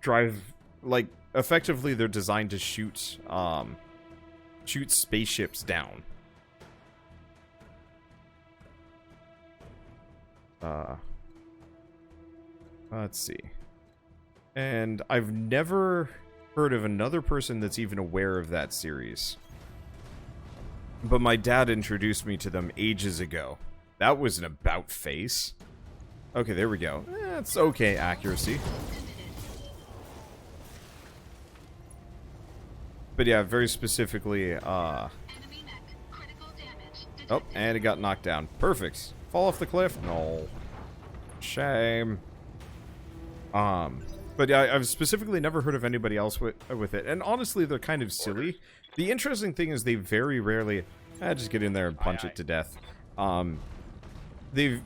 drive, like, effectively they're designed to shoot spaceships down. Let's see. And I've never heard of another person that's even aware of that series. But my dad introduced me to them ages ago. That was an about face. Okay, there we go. That's okay accuracy. But yeah, very specifically, oh, and it got knocked down. Perfect. Fall off the cliff? No. Shame. But yeah, I've specifically never heard of anybody else with it. And honestly, they're kind of silly. The interesting thing is they very rarely... just get in there and punch it to death. They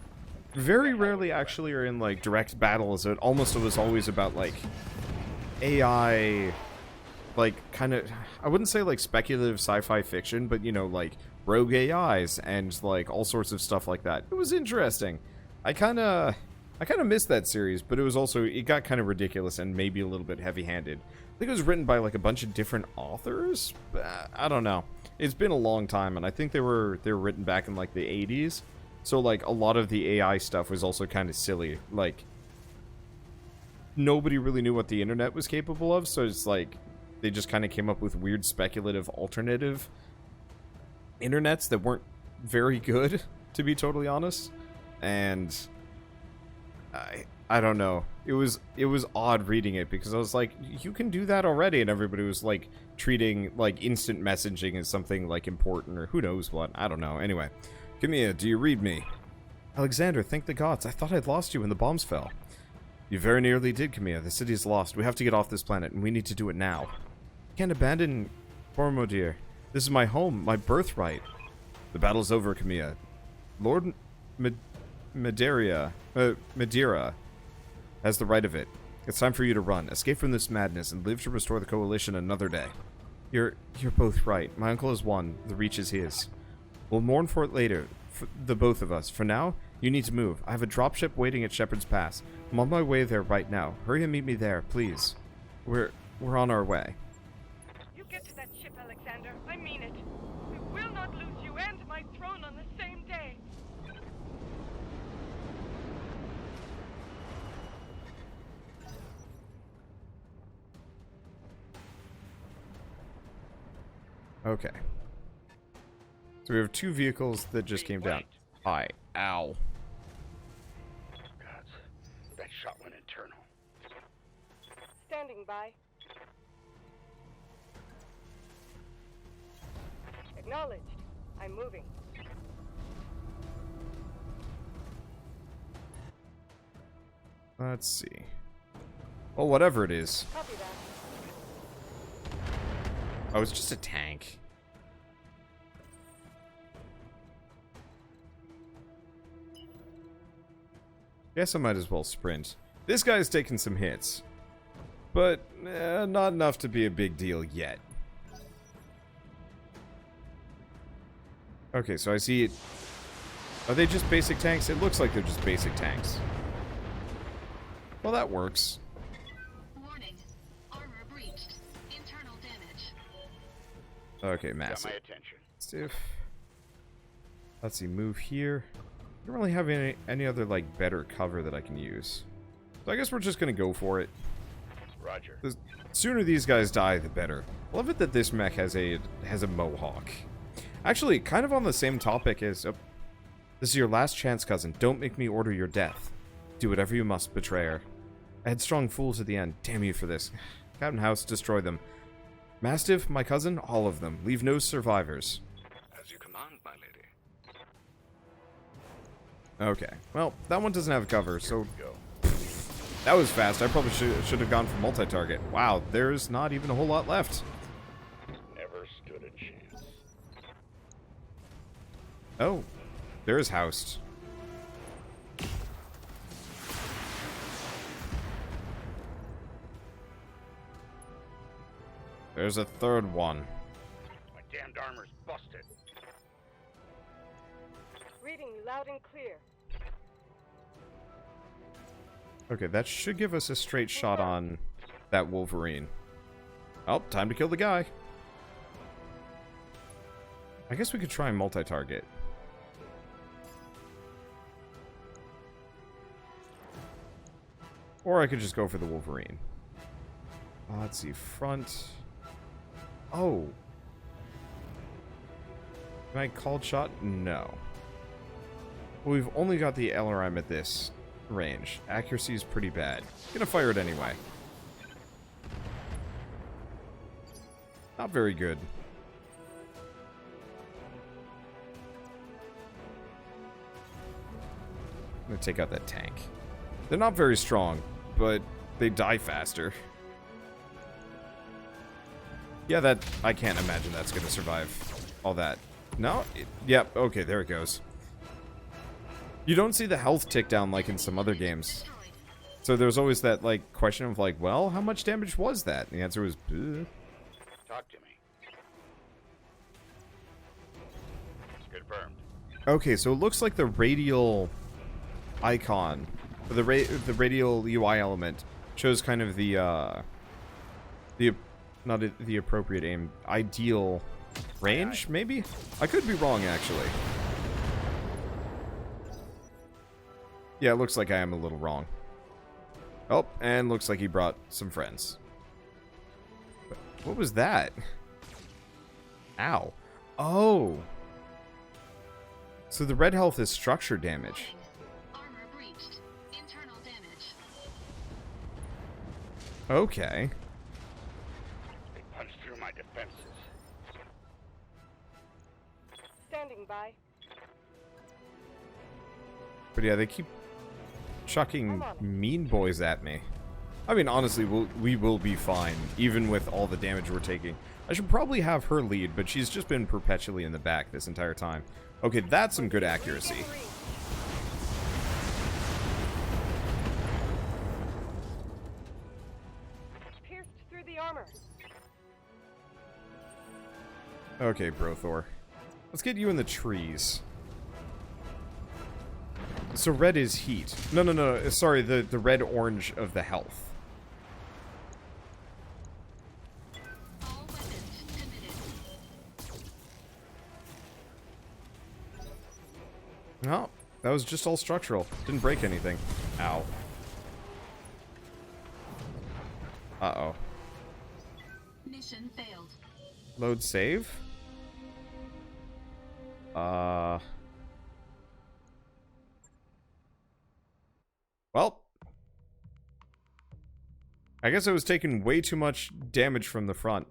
very rarely actually are in, like, direct battles. It almost was always about, like, AI... like, kind of, I wouldn't say, like, speculative sci-fi fiction, but, you know, like, rogue AIs and, like, all sorts of stuff like that. It was interesting. I kind of missed that series, but it was also, it got kind of ridiculous and maybe a little bit heavy-handed. I think it was written by, like, a bunch of different authors? I don't know. It's been a long time, and I think they were written back in, like, the 80s. So, like, a lot of the AI stuff was also kind of silly. Like, nobody really knew what the internet was capable of, so it's like... they just kind of came up with weird speculative alternative internets that weren't very good, to be totally honest. And I don't know. It was odd reading it because I was like, you can do that already, and everybody was like treating like instant messaging as something like important or who knows what. I don't know. Anyway, Camilla, do you read me? Alexander, thank the gods. I thought I'd lost you when the bombs fell. You very nearly did, Camilla. The city is lost. We have to get off this planet, and we need to do it now. Can't abandon Cormo, dear. This is my home, my birthright. The battle's over, Camilla. Lord Madeira has the right of it. It's time for you to run. Escape from this madness and live to restore the coalition another day. You're both right. My uncle has won. The Reach is his. We'll mourn for it later, for the both of us. For now, you need to move. I have a dropship waiting at Shepherd's Pass. I'm on my way there right now. Hurry and meet me there, please. We're on our way. Get to that ship, Alexander. I mean it. We will not lose you and my throne on the same day. Okay. So we have two vehicles that just came down. Hi. Ow. God, that shot went internal. Standing by. Acknowledged. I'm moving. Let's see. Well, whatever it is. Copy that. Oh, it's just a tank. Guess I might as well sprint. This guy's taken some hits. But, not enough to be a big deal yet. Okay, so I see it. Are they just basic tanks? It looks like they're just basic tanks. Well, that works. Warning. Armor breached. Okay, Got massive. my attention. Stiff. Let's see, move here. Don't really have any other, like, better cover that I can use. So I guess we're just gonna go for it. Roger. The sooner these guys die, the better. I love it that this mech has a mohawk. Actually, kind of on the same topic as... Oh, this is your last chance, cousin. Don't make me order your death. Do whatever you must, betrayer. A headstrong fool to the end. Damn you for this. Captain House, destroy them. Mastiff, my cousin, all of them. Leave no survivors. As you command, my lady. Okay. Well, that one doesn't have cover, so... Go. That was fast. I probably should have gone for multi-target. Wow, there's not even a whole lot left. Never stood a chance. Oh, there's Housed. There's a third one. My damned armor's busted. Reading you loud and clear. Okay, that should give us a straight shot on that Wolverine. Oh, time to kill the guy. I guess we could try and multi-target. Or I could just go for the Wolverine. Let's see, front. Oh. Can I call shot? No. Well, we've only got the LRM at this range. Accuracy is pretty bad. Gonna fire it anyway. Not very good. I'm gonna take out that tank. They're not very strong, but they die faster. Yeah, that... I can't imagine that's gonna survive all that. No? Yep, okay, there it goes. You don't see the health tick down like in some other games. So there's always that, like, question of, like, well, how much damage was that? And the answer was, bleh. Talk to me. Confirmed. Okay, so it looks like the radial icon, or the radial UI element, shows kind of the not the appropriate aim, ideal range, maybe? I could be wrong, actually. Yeah, it looks like I am a little wrong. Oh, and looks like he brought some friends. What was that? Ow. Oh. So the red health is structure damage. Armor breached. Internal damage. Okay. They punched through my defenses. Standing by. But yeah, they keep chucking mean boys at me. I mean, honestly, we will be fine, even with all the damage we're taking. I should probably have her lead, but she's just been perpetually in the back this entire time. Okay, that's some good accuracy. Pierced through the armor. Okay, Brothor. Let's get you in the trees. So red is heat. No. Sorry, the red-orange of the health. All weapons committed. No, that was just all structural. Didn't break anything. Ow. Uh-oh. Mission failed. Load save? Well. I guess I was taking way too much damage from the front.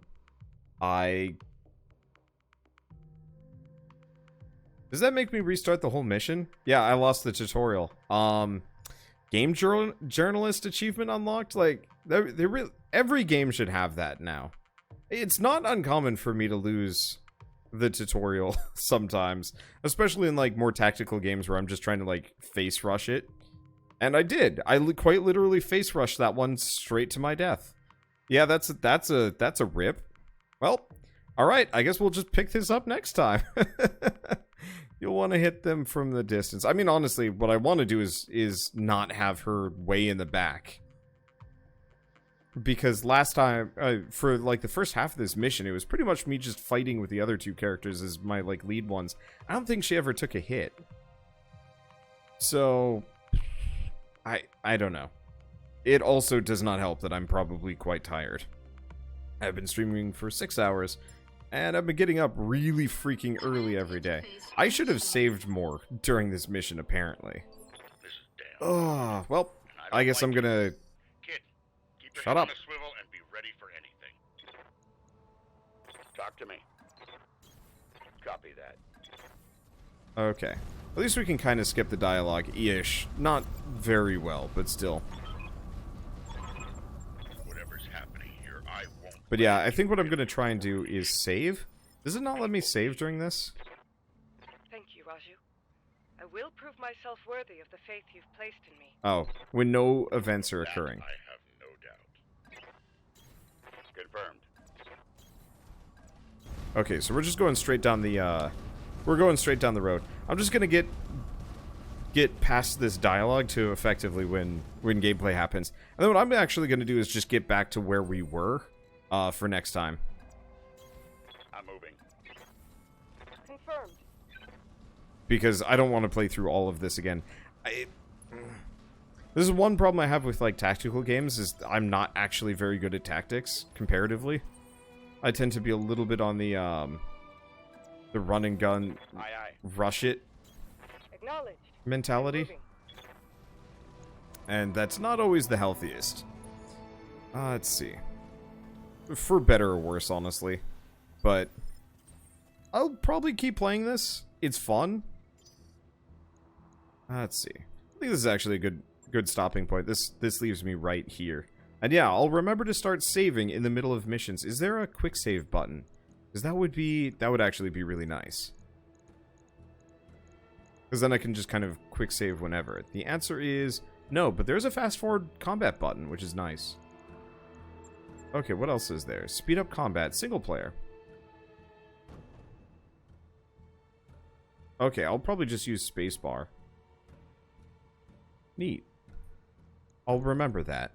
Does that make me restart the whole mission? Yeah, I lost the tutorial. Game journalist achievement unlocked? Like, every game should have that now. It's not uncommon for me to lose the tutorial sometimes, especially in like more tactical games where I'm just trying to like face rush it. And I did. I quite literally face rushed that one straight to my death. Yeah, that's a rip. Well, all right. I guess we'll just pick this up next time. You'll want to hit them from the distance. I mean, honestly, what I want to do is not have her way in the back. because last time, for like the first half of this mission, it was pretty much me just fighting with the other two characters as my like lead ones. I don't think she ever took a hit. So, I don't know. It also does not help that I'm probably quite tired. I've been streaming for 6 hours, and I've been getting up really freaking early every day. I should have saved more during this mission, apparently. Oh, well, I guess I'm gonna... Kid, keep your Shut head up. on the swivel and be ready for anything. Talk to me. Copy that. Okay. At least we can kind of skip the dialogue-ish. Not very well, but still. Whatever's happening here, I won't. But yeah, I think what I'm gonna try and do is save. Does it not let me save during this? Thank you, Raju. I will prove myself worthy of the faith you've placed in me. Oh, when no events are occurring. I have no doubt. Confirmed. Okay, so we're just going straight down the, we're going straight down the road. I'm just gonna get past this dialogue to effectively when gameplay happens. And then what I'm actually gonna do is just get back to where we were, for next time. I'm moving. Confirmed. Because I don't want to play through all of this again. This is one problem I have with, like, tactical games, is I'm not actually very good at tactics, comparatively. I tend to be a little bit on the run and gun, Aye, aye. rush it Acknowledged. mentality. Moving. And that's not always the healthiest. Let's see. For better or worse, honestly. But I'll probably keep playing this. It's fun. Let's see. I think this is actually a good stopping point. This leaves me right here. And yeah, I'll remember to start saving in the middle of missions. Is there a quick save button? Because that would actually be really nice. Because then I can just kind of quick save whenever. The answer is no, but there's a fast forward combat button, which is nice. Okay, what else is there? Speed up combat, single player. Okay, I'll probably just use spacebar. Neat. I'll remember that.